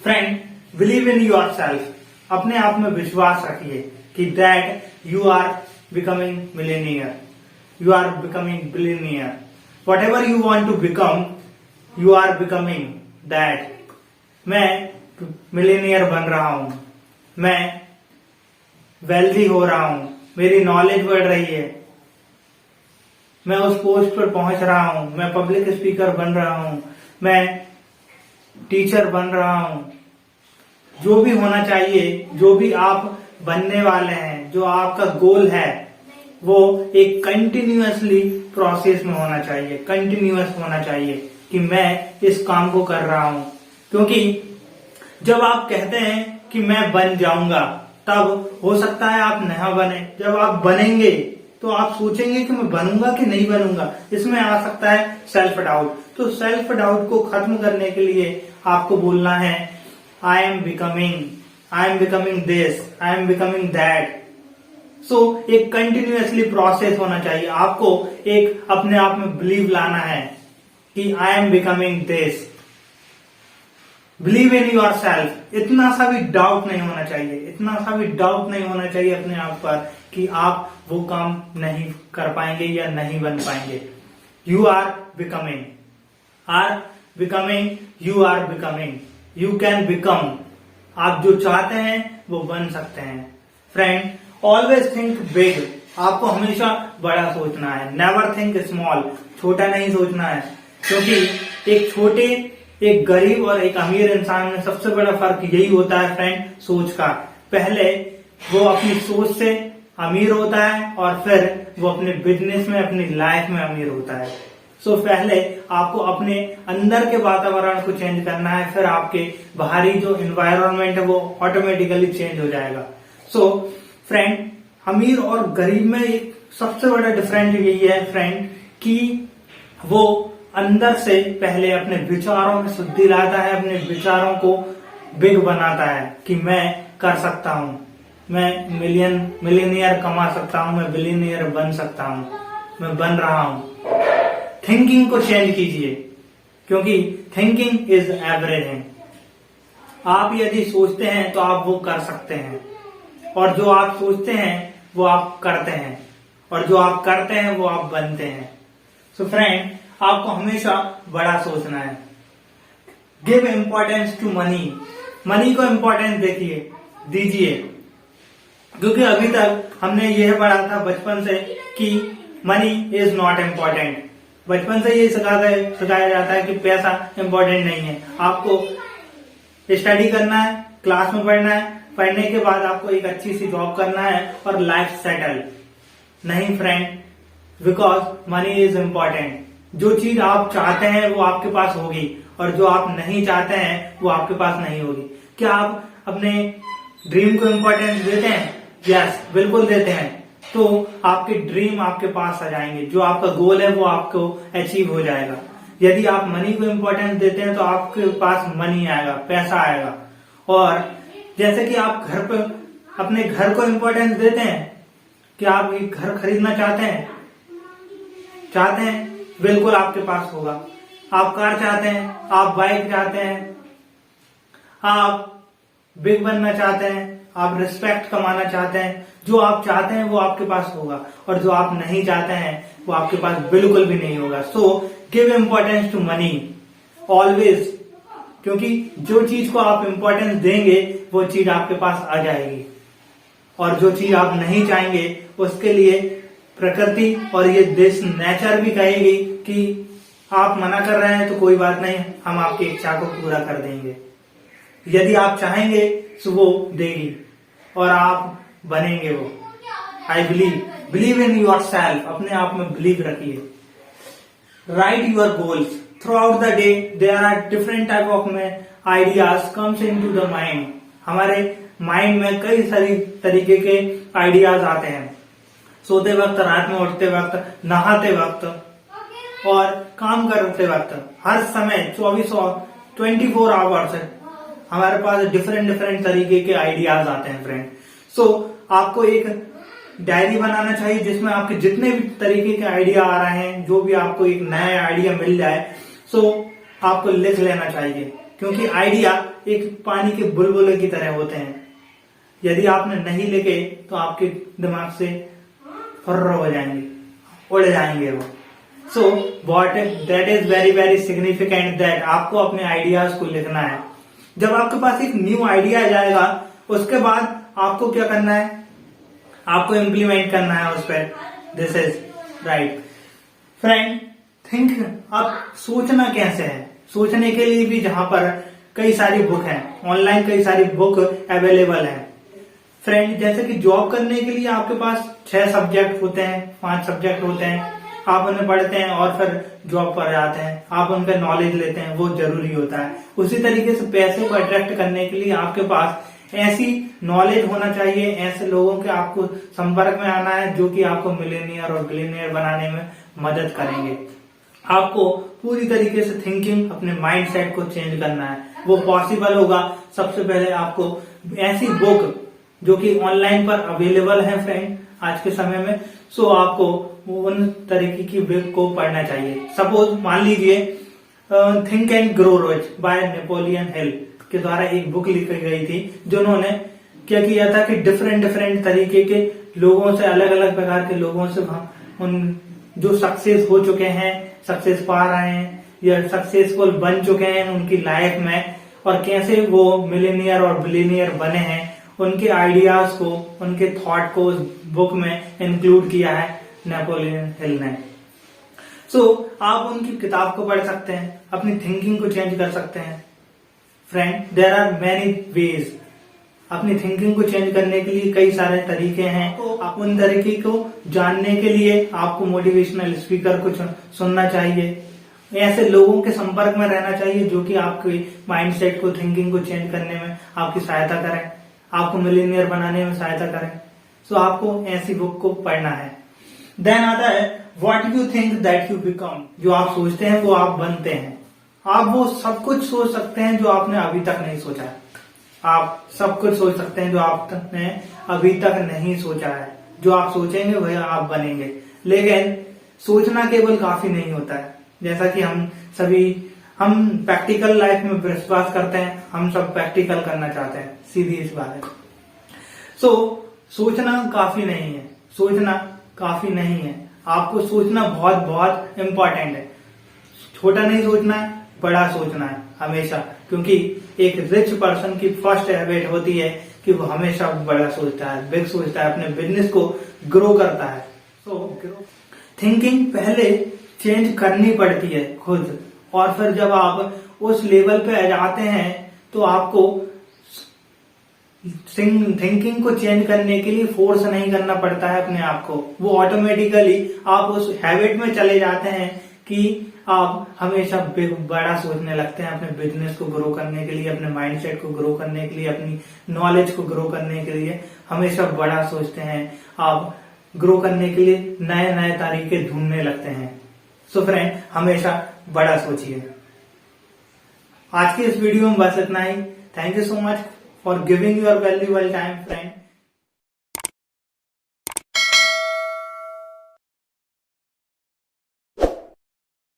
Friend, believe in yourself. अपने आप में विश्वास रखिए कि that you are becoming millionaire, you are becoming billionaire. Whatever you want to become, you are becoming that. मैं millionaire बन रहा हूं, मैं वेल्दी हो रहा हूं, मेरी नॉलेज बढ़ रही है, मैं उस पोस्ट पर पहुंच रहा हूं, मैं पब्लिक स्पीकर बन रहा हूं, मैं टीचर बन रहा हूं। जो भी होना चाहिए, जो भी आप बनने वाले हैं, जो आपका गोल है, वो एक कंटिन्यूअसली प्रोसेस में होना चाहिए, कंटिन्यूअस होना चाहिए कि मैं इस काम को कर रहा हूं। क्योंकि जब आप कहते हैं कि मैं बन जाऊंगा, तब हो सकता है आप नहीं बने। जब आप बनेंगे तो आप सोचेंगे कि मैं बनूंगा कि नहीं बनूंगा। इसमें आ सकता है सेल्फ डाउट। तो सेल्फ डाउट को खत्म करने के लिए आपको बोलना है I am becoming this, I am becoming that. So एक कंटिन्यूअसली प्रोसेस होना चाहिए। आपको एक अपने आप में बिलीव लाना है कि आई am becoming this. Believe in your self. इतना सा भी डाउट नहीं होना चाहिए, इतना सा भी डाउट नहीं होना चाहिए अपने आप पर कि आप वो काम नहीं कर पाएंगे या नहीं बन पाएंगे। You are becoming, you are becoming, you can become. आप जो चाहते हैं वो बन सकते हैं। Friend, always think big. आपको हमेशा बड़ा सोचना है, नेवर थिंक स्मॉल। छोटा नहीं सोचना है, क्योंकि एक गरीब और एक अमीर इंसान में सबसे बड़ा फर्क यही होता है फ्रेंड, सोच का। पहले वो अपनी सोच से अमीर होता है और फिर वो अपने बिजनेस में, अपनी लाइफ में अमीर होता है। सो पहले आपको अपने अंदर के वातावरण को चेंज करना है, फिर आपके बाहरी जो एनवायरनमेंट है वो ऑटोमेटिकली चेंज हो जाएगा। सो फ्रेंड, अमीर और गरीब में एक सबसे बड़ा डिफरेंस यही है फ्रेंड कि वो अंदर से पहले अपने विचारों में शुद्धि लाता है, अपने विचारों को बिग बनाता है कि मैं कर सकता हूं, मैं मिलियनियर कमा सकता हूं, मैं बिलियनियर बन सकता हूं, मैं बन रहा हूं। थिंकिंग को चेंज कीजिए, क्योंकि थिंकिंग इज एवरीथिंग। आप यदि सोचते हैं तो आप वो कर सकते हैं, और जो आप सोचते हैं वो आप करते हैं, और जो आप करते हैं वो आप बनते हैं। सो फ्रेंड, आपको हमेशा बड़ा सोचना है। Give importance to money. Money को इम्पोर्टेंस दीजिए, क्योंकि अभी तक हमने यह पढ़ा था बचपन से कि मनी इज नॉट इम्पोर्टेंट। बचपन से ये सिखाया जाता है कि पैसा इम्पोर्टेंट नहीं है। आपको स्टडी करना है, क्लास में पढ़ना है, पढ़ने के बाद आपको एक अच्छी सी जॉब करना है और लाइफ सेटल। नहीं friend, because money is important. जो चीज आप चाहते हैं वो आपके पास होगी, और जो आप नहीं चाहते हैं वो आपके पास नहीं होगी। क्या आप अपने ड्रीम को इम्पोर्टेंस देते हैं? यस, बिल्कुल देते हैं। तो आपके ड्रीम आपके पास आ जाएंगे, जो आपका गोल है वो आपको अचीव हो जाएगा। यदि आप मनी को इम्पोर्टेंस देते हैं तो आपके पास मनी आएगा, पैसा आएगा। और जैसे कि आप घर पे अपने घर को इम्पोर्टेंस देते हैं, कि आप एक घर खरीदना चाहते हैं, बिल्कुल आपके पास होगा। आप कार चाहते हैं, आप बाइक चाहते हैं, आप बिग बनना चाहते हैं, आप रिस्पेक्ट कमाना चाहते हैं। जो आप चाहते हैं वो आपके पास होगा, और जो आप नहीं चाहते हैं वो आपके पास बिल्कुल भी नहीं होगा। So give importance to money always, क्योंकि जो चीज को आप इम्पोर्टेंस देंगे वो चीज आपके पास आ जाएगी, और जो चीज आप नहीं चाहेंगे उसके लिए प्रकृति और ये देश नेचर भी कहेगी कि आप मना कर रहे हैं तो कोई बात नहीं, हम आपकी इच्छा को पूरा कर देंगे। यदि आप चाहेंगे तो वो देगी, और आप बनेंगे वो। I believe in yourself. अपने आप में बिलीव रखिए। Write your goals throughout the day. There are different type of ideas comes into the mind. हमारे माइंड में कई सारी तरीके के आइडियाज आते हैं। सोते वक्त, रात में उठते वक्त, नहाते वक्त और काम करते वक्त, हर समय 24 आवर्स हमारे पास डिफरेंट तरीके के आइडियाज आते हैं फ्रेंड। सो आपको एक डायरी बनाना चाहिए जिसमें आपके जितने भी तरीके के आइडिया आ रहे हैं, जो भी आपको एक नया आइडिया मिल जाए, सो आपको लिख लेना चाहिए। क्योंकि आइडिया एक पानी के बुलबुले की तरह होते हैं। यदि आपने नहीं लिखे तो आपके दिमाग से फर्र हो जाएंगे, उड़ जाएंगे वो। So what that is very very significant that आपको अपने आइडियाज को लिखना है। जब आपके पास एक न्यू आइडिया जाएगा उसके बाद आपको क्या करना है, आपको इम्प्लीमेंट करना है उस पर। This is right friend. Think, अब सोचना कैसे है, सोचने के लिए भी जहां पर कई सारी बुक हैं, ऑनलाइन कई सारी बुक अवेलेबल है फ्रेंड। जैसे कि जॉब करने के लिए आपके पास 6 सब्जेक्ट होते हैं, 5 सब्जेक्ट होते हैं, आप उन्हें पढ़ते हैं और फिर जॉब पर जाते हैं, आप उनका नॉलेज लेते हैं, वो जरूरी होता है। उसी तरीके से पैसे को अट्रैक्ट करने के लिए आपके पास ऐसी नॉलेज होना चाहिए, ऐसे लोगों के आपको संपर्क में आना है जो कि आपको मिलेनियर और बिलियनियर बनाने में मदद करेंगे। आपको पूरी तरीके से थिंकिंग, अपने माइंड सेट को चेंज करना है। वो पॉसिबल होगा सबसे पहले आपको ऐसी बुक जो कि ऑनलाइन पर अवेलेबल है फ्रेंड आज के समय में, सो आपको उन तरीके की बुक को पढ़ना चाहिए। सपोज मान लीजिए think and grow rich by Napoleon Hill के द्वारा एक बुक लिखी गई थी, जिन्होंने क्या किया था कि डिफरेंट डिफरेंट तरीके के लोगों से, अलग अलग प्रकार के लोगों से उन जो सक्सेस हो चुके हैं, सक्सेस पा रहे हैं या सक्सेसफुल बन चुके हैं उनकी लाइफ में, और कैसे वो मिलेनियर और बिलियनियर बने हैं, उनके आइडियाज को, उनके थॉट को उस बुक में इंक्लूड किया है नेपोलियन हिल ने। सो आप उनकी किताब को पढ़ सकते हैं, अपनी थिंकिंग को चेंज कर सकते हैं friend. There are many ways. अपनी थिंकिंग को चेंज करने के लिए कई सारे तरीके हैं। तो आप उन तरीके को जानने के लिए आपको मोटिवेशनल स्पीकर को सुनना चाहिए, ऐसे लोगों के संपर्क में रहना चाहिए जो कि आपके माइंडसेट को, थिंकिंग को चेंज करने में आपकी सहायता करें, आपको मिलियनियर बनाने में सहायता करें। सो आपको ऐसी बुक को पढ़ना है। देन आता है what you think that you become. जो आप सोचते हैं वो आप बनते हैं। आप वो सब कुछ सोच सकते हैं जो आपने अभी तक नहीं सोचा है। आप सब कुछ सोच सकते हैं जो आपने अभी तक नहीं सोचा है। जो आप सोचेंगे वही आप बनेंगे। लेकिन सोचना केवल काफी नहीं होता है। जैसा कि हम प्रैक्टिकल लाइफ में विश्वास करते हैं, हम सब प्रैक्टिकल करना चाहते हैं, सीधी इस बात है। सो सोचना काफी नहीं है, सोचना काफी नहीं है। आपको सोचना बहुत बहुत इम्पोर्टेंट है। छोटा नहीं सोचना है, बड़ा सोचना है हमेशा, क्योंकि एक रिच पर्सन की फर्स्ट हैबिट होती है कि वो हमेशा बड़ा सोचता है, बिग सोचता है, अपने बिजनेस को ग्रो करता है। सो थिंकिंग पहले चेंज करनी पड़ती है खुद, और फिर जब आप उस लेवल पे जाते हैं तो आपको थिंकिंग को चेंज करने के लिए फोर्स नहीं करना पड़ता है अपने आप को। वो ऑटोमेटिकली आप उस हैबिट में चले जाते हैं कि आप हमेशा बड़ा सोचने लगते हैं, अपने बिजनेस को ग्रो करने के लिए, अपने माइंडसेट को ग्रो करने के लिए, अपनी नॉलेज को ग्रो करने के लिए हमेशा बड़ा सोचते हैं। आप ग्रो करने के लिए नए नए तरीके ढूंढने लगते हैं। सो फ्रेंड, हमेशा बड़ा सोचिए। आज की इस वीडियो में बस इतना ही। Thank you so much for giving your valuable time friend.